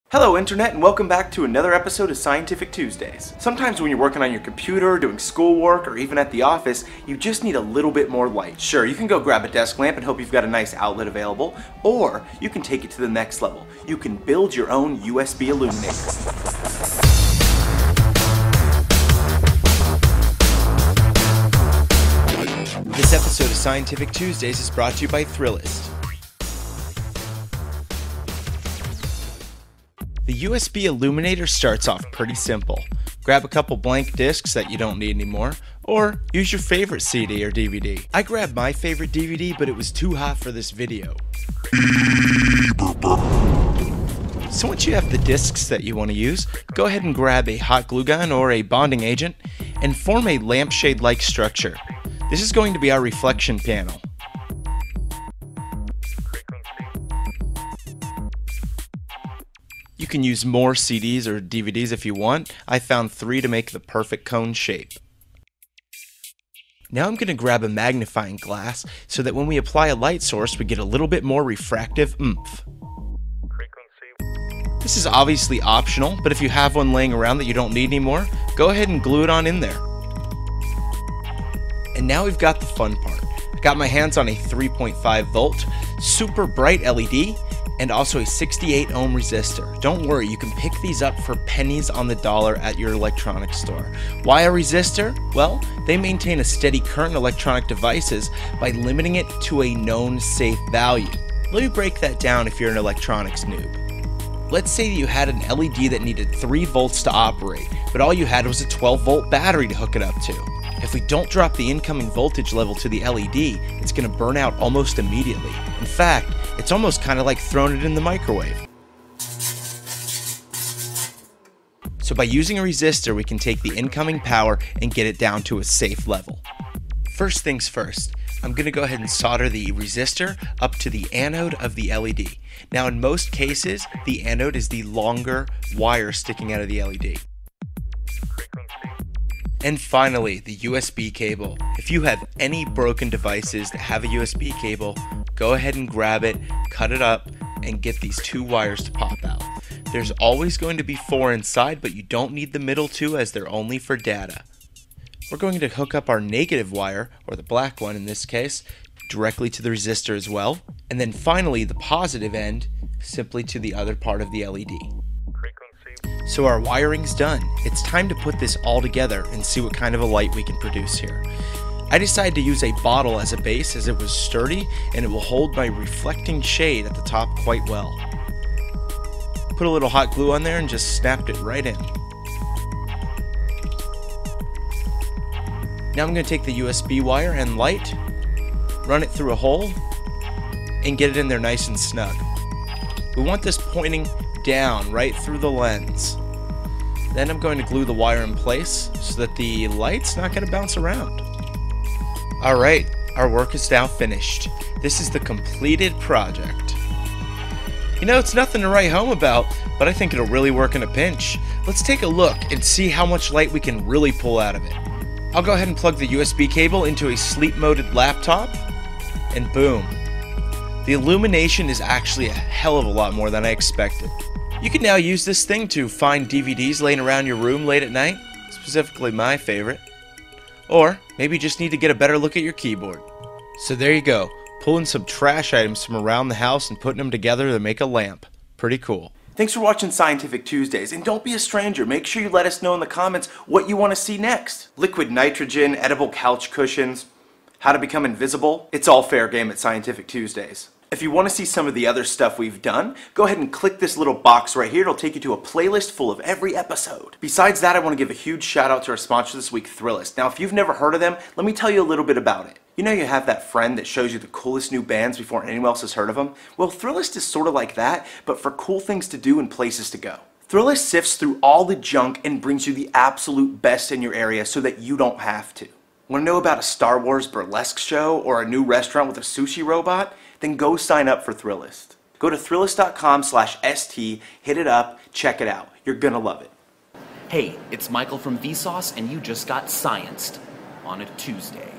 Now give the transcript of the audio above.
Hello Internet, and welcome back to another episode of Scientific Tuesdays. Sometimes when you're working on your computer, doing schoolwork, or even at the office, you just need a little bit more light. Sure, you can go grab a desk lamp and hope you've got a nice outlet available, or you can take it to the next level. You can build your own USB Illuminator. This episode of Scientific Tuesdays is brought to you by Thrillist. The USB Illuminator starts off pretty simple. Grab a couple blank discs that you don't need anymore, or use your favorite CD or DVD. I grabbed my favorite DVD, but it was too hot for this video. So once you have the discs that you want to use, go ahead and grab a hot glue gun or a bonding agent and form a lampshade-like structure. This is going to be our reflection panel. You can use more CDs or DVDs if you want. I found 3 to make the perfect cone shape. Now I'm going to grab a magnifying glass so that when we apply a light source we get a little bit more refractive oomph. This is obviously optional, but if you have one laying around that you don't need anymore, go ahead and glue it on in there. And now we've got the fun part. I got my hands on a 3.5 volt, super bright LED, and also a 68 ohm resistor. Don't worry, you can pick these up for pennies on the dollar at your electronics store. Why a resistor? Well, they maintain a steady current in electronic devices by limiting it to a known safe value. Let me break that down if you're an electronics noob. Let's say that you had an LED that needed 3 volts to operate, but all you had was a 12 volt battery to hook it up to. If we don't drop the incoming voltage level to the LED, it's going to burn out almost immediately. In fact, it's almost kind of like throwing it in the microwave. So by using a resistor, we can take the incoming power and get it down to a safe level. First things first, I'm going to go ahead and solder the resistor up to the anode of the LED. Now in most cases, the anode is the longer wire sticking out of the LED. And finally, the USB cable. If you have any broken devices that have a USB cable, go ahead and grab it, cut it up, and get these 2 wires to pop out. There's always going to be 4 inside, but you don't need the middle 2 as they're only for data. We're going to hook up our negative wire, or the black one in this case, directly to the resistor as well. And then finally, the positive end simply to the other part of the LED. So our wiring's done. It's time to put this all together and see what kind of a light we can produce here. I decided to use a bottle as a base as it was sturdy and it will hold my reflecting shade at the top quite well. Put a little hot glue on there and just snapped it right in. Now I'm going to take the USB wire and light, run it through a hole, and get it in there nice and snug. We want this pointing down right through the lens. Then I'm going to glue the wire in place so that the light's not going to bounce around. Alright, our work is now finished. This is the completed project. You know, it's nothing to write home about, but I think it'll really work in a pinch. Let's take a look and see how much light we can really pull out of it. I'll go ahead and plug the USB cable into a sleep-moded laptop, and boom. The illumination is actually a hell of a lot more than I expected. You can now use this thing to find DVDs laying around your room late at night, specifically my favorite. Or maybe you just need to get a better look at your keyboard. So there you go, pulling some trash items from around the house and putting them together to make a lamp. Pretty cool. Thanks for watching Scientific Tuesdays, and don't be a stranger. Make sure you let us know in the comments what you want to see next. Liquid nitrogen, edible couch cushions, how to become invisible. It's all fair game at Scientific Tuesdays. If you want to see some of the other stuff we've done, go ahead and click this little box right here. It'll take you to a playlist full of every episode. Besides that, I want to give a huge shout out to our sponsor this week, Thrillist. Now, if you've never heard of them, let me tell you a little bit about it. You know you have that friend that shows you the coolest new bands before anyone else has heard of them? Well, Thrillist is sort of like that, but for cool things to do and places to go. Thrillist sifts through all the junk and brings you the absolute best in your area so that you don't have to. Want to know about a Star Wars burlesque show or a new restaurant with a sushi robot? Then go sign up for Thrillist. Go to thrillist.com/st, hit it up, check it out. You're gonna love it. Hey, it's Michael from Vsauce, and you just got scienced on a Tuesday.